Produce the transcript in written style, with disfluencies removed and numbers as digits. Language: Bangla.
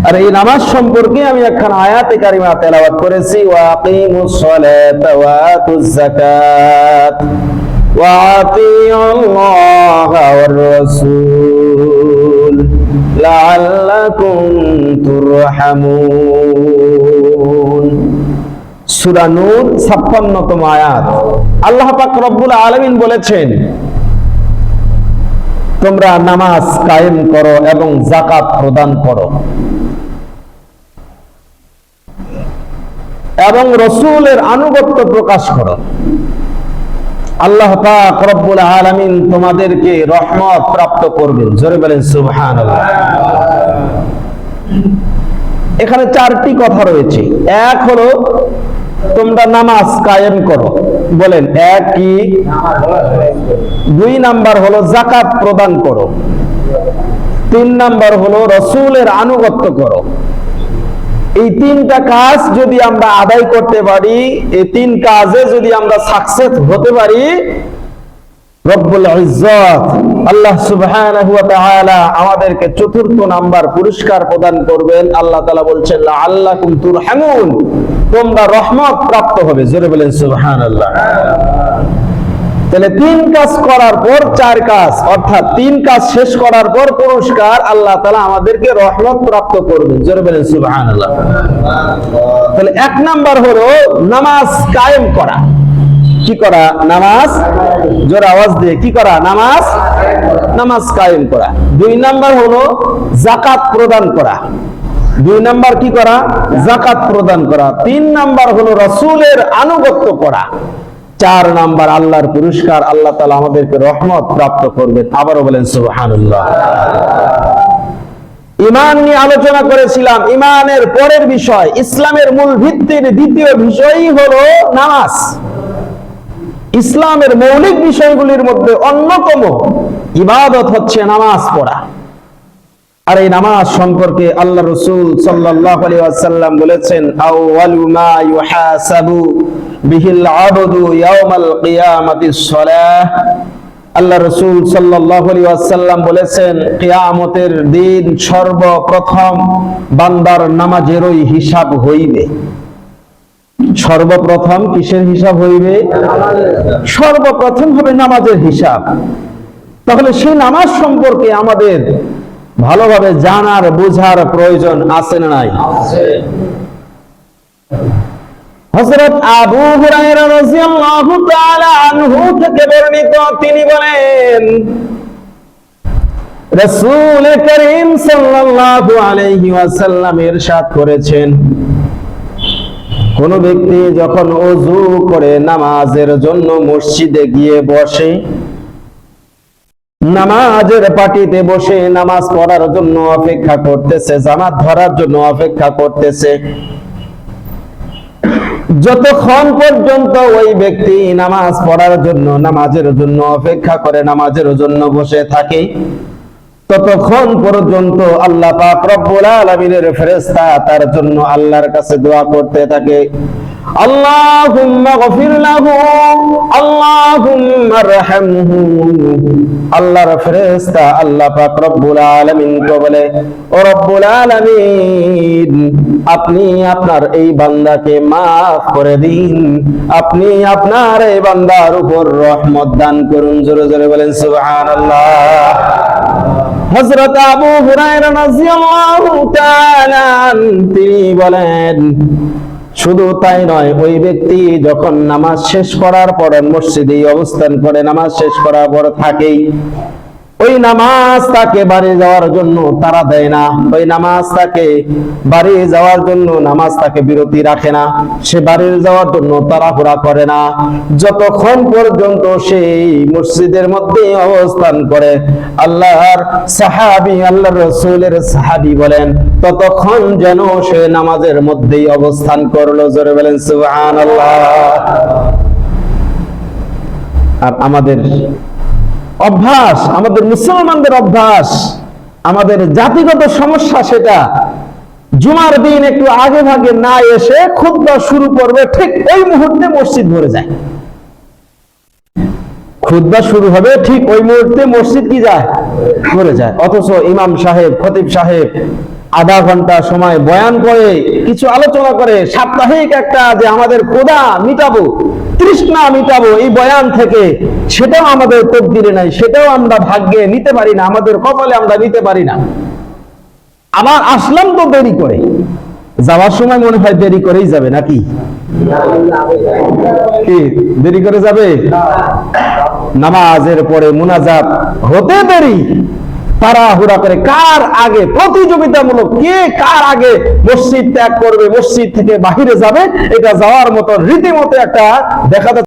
আর এই নামাজ সম্পর্কে আমি একখান আয়াতে কারিমা তেলাওয়াত করেছি, ওয়া আকিমুস সালাতা ওয়া আতুজ যাকাত ওয়া আতিউল্লাহা ওয়ার রাসূল লাআল্লাকুম তুরহামুন। সূরা নূর 56তম আয়াত। আল্লাহ পাক রব্বুল আলামিন বলেছেন, তোমরা নামাজ কায়েম করো এবং যাকাত প্রদান করো এবং রাসূলের আনুগত্য প্রকাশ করো। আল্লাহ পাক রব্বুল আলামিন তোমাদেরকে রহমত প্রাপ্ত করবেন। জোরে বলেন সুবহানাল্লাহ। এখানে চারটি কথা রয়েছে। এক হলো তোমরা নামাজ কায়েম করো, বলেন এক কি? দুই নাম্বার হলো যাকাত প্রদান করো, তিন নাম্বার হলো রাসূলের আনুগত্য করো। এই তিনটা কাজ যদি আমরা আদায় করতে পারি, এই তিন কাজে যদি আমরা সাকসেস হতে পারি, রব্বুল ইজ্জত আল্লাহ সুবহানাহু ওয়া তাআলা আমাদেরকে চতুর্থ নাম্বার পুরস্কার প্রদান করবেন। আল্লাহ তাআলা বলছেন লাআল্লাকুম তুরহামুন, তোমরা রহমত প্রাপ্ত হবে। জোরে বলেন সুবহানাল্লাহ। তাহলে তিন কাজ করার পর চার কাজ, অর্থাৎ তিন কাজ শেষ করার পর পুরস্কার আল্লাহ তাআলা আমাদেরকে রহমত প্রাপ্ত করবেন। জোরে বলেন সুবহানাল্লাহ। তাহলে এক নাম্বার হলো নামাজ কায়েম করা। কি করা? নামাজ, জোরে আওয়াজ দিয়ে কি করা? নামাজ কায়েম করা। দুই নাম্বার হলো যাকাত প্রদান করা। দুই নাম্বার কি করা? যাকাত প্রদান করা। তিন নাম্বার হলো রাসূলের আনুগত্য করা। চার নাম্বার আল্লাহর পুরস্কার, আল্লাহ তাআলা আমাদেরকে রহমত প্রাপ্ত করবেন। আবারও বলেন সুবহানাল্লাহ। ঈমান নিয়ে আলোচনা করেছিলাম। ঈমানের পরের বিষয়, ইসলামের মূল ভিত্তির দ্বিতীয় বিষয়ই হলো নামাজ। ইসলামের মৌলিক বিষয়গুলির মধ্যে অন্যতম ইবাদত হচ্ছে নামাজ পড়া। আর এই নামাজ সম্পর্কে আল্লাহ রাসূল সাল্লাল্লাহু আলাইহি ওয়াসাল্লাম বলেছেন, আউয়ালু মা ইউহাসাবু বিহিল আবদু ইয়াউমাল কিয়ামাতিস সালাহ। আল্লাহ রাসূল সাল্লাল্লাহু আলাইহি ওয়াসাল্লাম বলেছেন, কিয়ামতের দিন সর্বপ্রথম বান্দার নামাজেরই হিসাব হইবে। সর্বপ্রথম কিসের হিসাব হইবে? সর্বপ্রথম হবে নামাজের হিসাব। তাহলে সেই নামাজ সম্পর্কে আমাদের ভালোভাবে জানার বোঝার প্রয়োজন আছে না নাই? হযরত আবু হুরায়রা রাদিয়াল্লাহু তাআলা আনহু থেকে বর্ণিত, তিনি বলেন, রাসূল করিম সাল্লাল্লাহু আলাইহি ওয়াসাল্লাম ইরশাদ করেছেন, কোন ব্যক্তি যখন ওযু করে নামাজের জন্য মসজিদে গিয়ে বসে, নামাজের পাটিতে বসে নামাজ পড়ার জন্য অপেক্ষা করতেছে, জামাত ধরার জন্য অপেক্ষা করতেছে, যতক্ষণ পর্যন্ত ওই ব্যক্তি নামাজ পড়ার জন্য, নামাজের জন্য অপেক্ষা করে, নামাজের জন্য বসে থাকে, ততক্ষণ পর্যন্ত আল্লাহ পাক রব্বুল আলামিনের ফেরেশতা তার জন্য আল্লাহর কাছে দোয়া করতে থাকে, আল্লাহুম্মা গফির লাহু, আল্লাহুম্মা আরহামহু। আল্লাহর ফেরেশতা আল্লাহ পাক রব্বুল আলামিন কে বলে, ও রব্বুল আলামিন, আপনি আপনার এই বান্দাকে মাফ করে দিন, আপনি আপনার এই বান্দার উপর রহমত দান করুন। জোরে জোরে বলেন সুবহানাল্লাহ। হযরত আবু হুরায়রা রাদিয়াল্লাহু তাআলা তিনি বলেন, শুধু তাই নয়, ওই ব্যক্তি যখন নামাজ শেষ করার পর মসজিদে অবস্থান করে, নামাজ শেষ করার পর থাকেই, ওই নামাজ তাকে বাড়ি যাওয়ার জন্য তাড়া দেয় না, ওই নামাজ তাকে বাড়ি যাওয়ার জন্য, নামাজ তাকে বিরতি রাখে না, সে বাড়ি যাওয়ার জন্য তাড়াহুড়া করে না, যতক্ষণ পর্যন্ত সেই মসজিদের মধ্যে অবস্থান করে। আল্লাহর সাহাবী, আল্লাহর রাসূলের সাহাবী বলেন, ততক্ষণ যেন সে নামাজের মধ্যেই অবস্থান করলো। জোরে বলেন সুবহানাল্লাহ। আর আমাদের অভ্যাস, আমাদের মুসলমানদের অভ্যাস, আমাদের জাতিগত সমস্যা, সেটা জুমার দিন একটু আগে ভাগে না এসে খুতবা শুরু করবে, ঠিক ওই মুহূর্তে মসজিদ ভরে যায়। খুতবা শুরু হবে, ঠিক ওই মুহূর্তে মসজিদ কি যায়? ভরে যায়। অথচ ইমাম সাহেব, খতিব সাহেব আধা ঘন্টা সময় বয়ান করে, কিছু আলোচনা করে, সাপ্তাহিক একটা যে আমাদের ক্ষুধা মিটাবো, তৃষ্ণা মিটাবো এই বয়ান থেকে, সেটাও আমাদের তকদিরে নাই, সেটাও আমরা ভাগ্যে নিতে পারি না, আমাদের কপালে আমরা নিতে পারি না। আবার আসলাম তো দেরি করে, যাওয়ার সময় মনে হয় দেরি করেই যাবে নাকি? কি দেরি করে যাবে? নামাজের পরে মুনাজাত হতে দেরি, তাড়াহুড়া করে কার আগে প্রতিযোগিতামূলক, কে কার আগে মসজিদ ত্যাগ করবে, মসজিদ থেকে বাহিরে যাবে, এটা যাওয়ার মতো রীতিমতো একটা দেখা যাচ্ছে